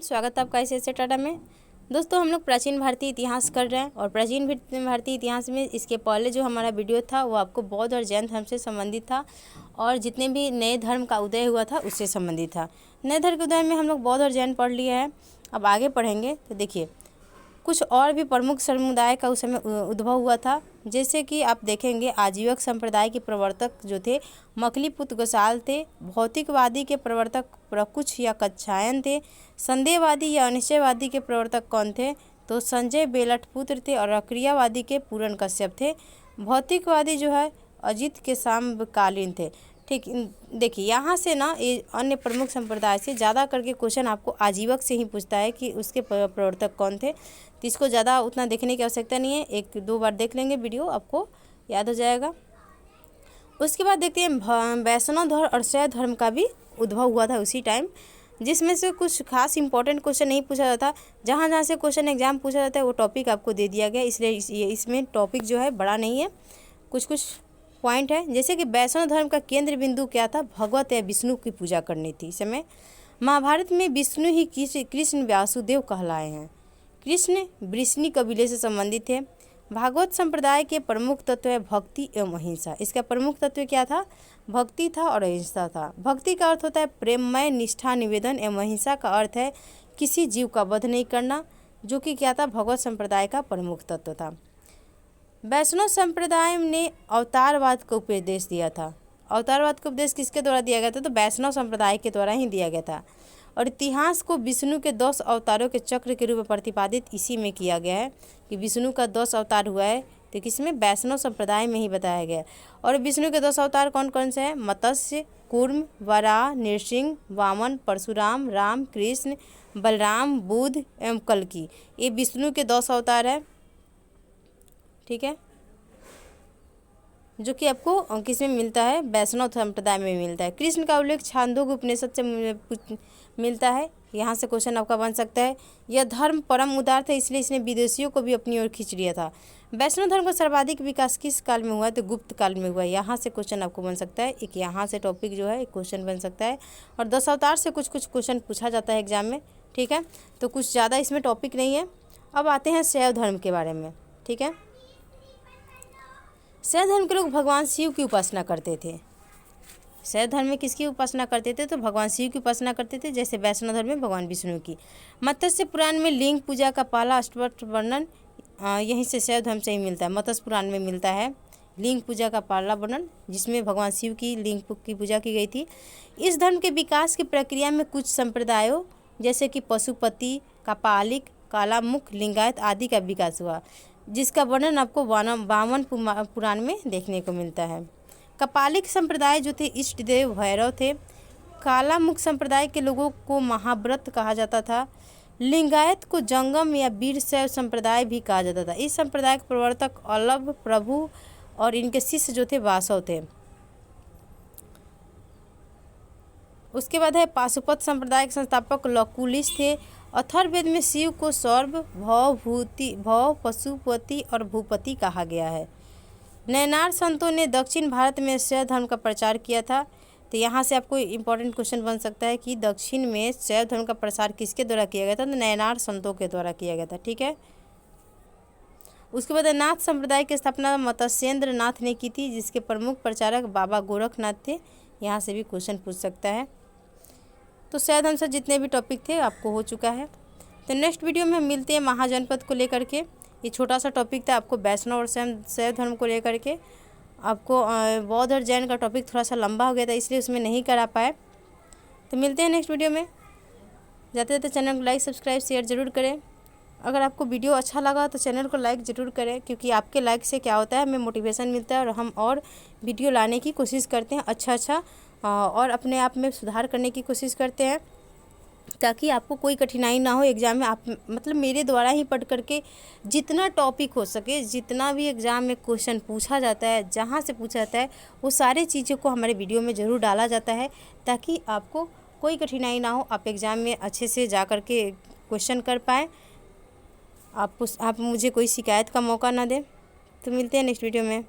Friends, स्वागत है आपका ICSE टाटा में। दोस्तों, हम लोग प्राचीन भारतीय इतिहास कर रहे हैं और प्राचीन भारतीय इतिहास में इसके पहले जो हमारा वीडियो था वो आपको बौद्ध और जैन धर्म से संबंधित था और जितने भी नए धर्म का उदय हुआ था उससे संबंधित था। नए धर्म के उदय में हम लोग बौद्ध और जैन पढ़ लिए हैं। अब आगे पढ़ेंगे तो देखिए कुछ और भी प्रमुख समुदाय का उस समय उद्भव हुआ था। जैसे कि आप देखेंगे आजीवक संप्रदाय के प्रवर्तक जो थे मखलीपुत्र गोसाल थे। भौतिकवादी के प्रवर्तक प्रकुछ या कच्छायन थे। संदेहवादी या अनिश्चयवादी के प्रवर्तक कौन थे? तो संजय बेलटपुत्र थे। और अक्रियावादी के पूरन कश्यप थे। भौतिकवादी जो है अजित के समकालीन थे। ठीक, देखिए यहाँ से ना ये अन्य प्रमुख संप्रदाय से ज़्यादा करके क्वेश्चन आपको आजीवक से ही पूछता है कि उसके प्रवर्तक कौन थे। तो इसको ज़्यादा उतना देखने की आवश्यकता नहीं है, एक दो बार देख लेंगे वीडियो आपको याद हो जाएगा। उसके बाद देखते हैं वैष्णव धर्म और शैव धर्म का भी उद्भव हुआ था उसी टाइम, जिसमें से कुछ खास इंपॉर्टेंट क्वेश्चन नहीं पूछा जाता। जहाँ जहाँ से क्वेश्चन एग्जाम पूछा जाता है वो टॉपिक आपको दे दिया गया, इसलिए इसमें टॉपिक जो है बड़ा नहीं है, कुछ कुछ पॉइंट है। जैसे कि वैष्णव धर्म का केंद्र बिंदु क्या था? भगवत या विष्णु की पूजा करनी थी। इस समय महाभारत में विष्णु ही कृष्ण वासुदेव कहलाए हैं। कृष्ण वृष्णि कबीले से संबंधित थे। भागवत संप्रदाय के प्रमुख तत्व है भक्ति एवं अहिंसा। इसका प्रमुख तत्व क्या था? भक्ति था और अहिंसा था। भक्ति का अर्थ होता है प्रेममय निष्ठा निवेदन एवं अहिंसा का अर्थ है किसी जीव का वध नहीं करना, जो कि क्या था? भगवत संप्रदाय का प्रमुख तत्व था। वैष्णव संप्रदाय ने अवतारवाद का उपदेश दिया था। अवतारवाद का उपदेश किसके द्वारा दिया गया था? तो वैष्णव संप्रदाय के द्वारा ही दिया गया था। और इतिहास को विष्णु के 10 अवतारों के चक्र के रूप में प्रतिपादित इसी में किया गया है कि विष्णु का 10 अवतार हुआ है, तो किसमें? वैष्णव संप्रदाय में ही बताया गया। और विष्णु के 10 अवतार कौन कौन से हैं? मत्स्य, कूर्म, वराह, नृसिंह, वामन, परशुराम, राम, कृष्ण, बलराम, बुद्ध एवं कल्कि। ये विष्णु के 10 अवतार है, ठीक है, जो कि आपको किस में मिलता है? वैष्णव संप्रदाय में मिलता है। कृष्ण का उल्लेख छांदोग्य उपनिषद से मिलता है। यहाँ से क्वेश्चन आपका बन सकता है। यह धर्म परम उदार था, इसलिए इसने विदेशियों को भी अपनी ओर खींच लिया था। वैष्णव धर्म का सर्वाधिक विकास किस काल में हुआ? तो गुप्त काल में हुआ। यहाँ से क्वेश्चन आपको बन सकता है। एक यहाँ से टॉपिक जो है एक क्वेश्चन बन सकता है। और 10 अवतार से कुछ कुछ क्वेश्चन पूछा जाता है एग्जाम में, ठीक है, तो कुछ ज़्यादा इसमें टॉपिक नहीं है। अब आते हैं शैव धर्म के बारे में, ठीक है। शैव धर्म के लोग भगवान शिव की उपासना करते थे। शैव धर्म में किसकी उपासना करते थे? तो भगवान शिव की उपासना करते थे। जैसे वैष्णव धर्म में भगवान विष्णु की। मत्स्य पुराण में लिंग पूजा का पहला स्पष्ट वर्णन यहीं से शैव धर्म से ही मिलता है। मत्स्य पुराण में मिलता है लिंग पूजा का पहला वर्णन, जिसमें भगवान शिव की लिंग की पूजा की गई थी। इस धर्म के विकास की प्रक्रिया में कुछ संप्रदायों जैसे कि पशुपति, कपालिक, कालामुख, लिंगायत आदि का विकास हुआ, जिसका वर्णन आपको वामन पुराण में देखने को मिलता है। कपालिक संप्रदाय जो थे इष्ट देव भैरव थे। कालामुख संप्रदाय के लोगों को महाव्रत कहा जाता था। लिंगायत को जंगम या वीर शैव संप्रदाय भी कहा जाता था। इस संप्रदाय के प्रवर्तक अल्लभ प्रभु और इनके शिष्य जो थे वासव थे। उसके बाद है पाशुपत संप्रदाय के संस्थापक लकुलिश थे। अथर्ववेद में शिव को सर्व, भव, पशुपति और भूपति कहा गया है। नैनार संतों ने दक्षिण भारत में शैव धर्म का प्रचार किया था। तो यहाँ से आपको इम्पोर्टेंट क्वेश्चन बन सकता है कि दक्षिण में शैव धर्म का प्रसार किसके द्वारा किया गया था? तो नैनार संतों के द्वारा किया गया था, ठीक है। उसके बाद नाथ संप्रदाय की स्थापना मत्स्येंद्र नाथ ने की थी, जिसके प्रमुख प्रचारक बाबा गोरखनाथ थे। यहाँ से भी क्वेश्चन पूछ सकता है। तो शैव धर्म से जितने भी टॉपिक थे आपको हो चुका है। तो नेक्स्ट वीडियो में हम मिलते हैं महाजनपद को लेकर के। ये छोटा सा टॉपिक था आपको वैष्णव और शैव धर्म को लेकर के। आपको बौद्ध और जैन का टॉपिक थोड़ा सा लंबा हो गया था, इसलिए उसमें नहीं करा पाए। तो मिलते हैं नेक्स्ट वीडियो में। जाते जाते चैनल को लाइक, सब्सक्राइब, शेयर ज़रूर करें। अगर आपको वीडियो अच्छा लगा तो चैनल को लाइक ज़रूर करें, क्योंकि आपके लाइक से क्या होता है, हमें मोटिवेशन मिलता है और हम और वीडियो लाने की कोशिश करते हैं अच्छा और अपने आप में सुधार करने की कोशिश करते हैं, ताकि आपको कोई कठिनाई ना हो एग्ज़ाम में। आप मतलब मेरे द्वारा ही पढ़ करके जितना टॉपिक हो सके, जितना भी एग्ज़ाम में क्वेश्चन पूछा जाता है, जहाँ से पूछा जाता है, वो सारे चीज़ों को हमारे वीडियो में ज़रूर डाला जाता है, ताकि आपको कोई कठिनाई ना हो, आप एग्ज़ाम में अच्छे से जा कर के क्वेश्चन कर पाएँ, आप मुझे कोई शिकायत का मौका ना दें। तो मिलते हैं नेक्स्ट वीडियो में।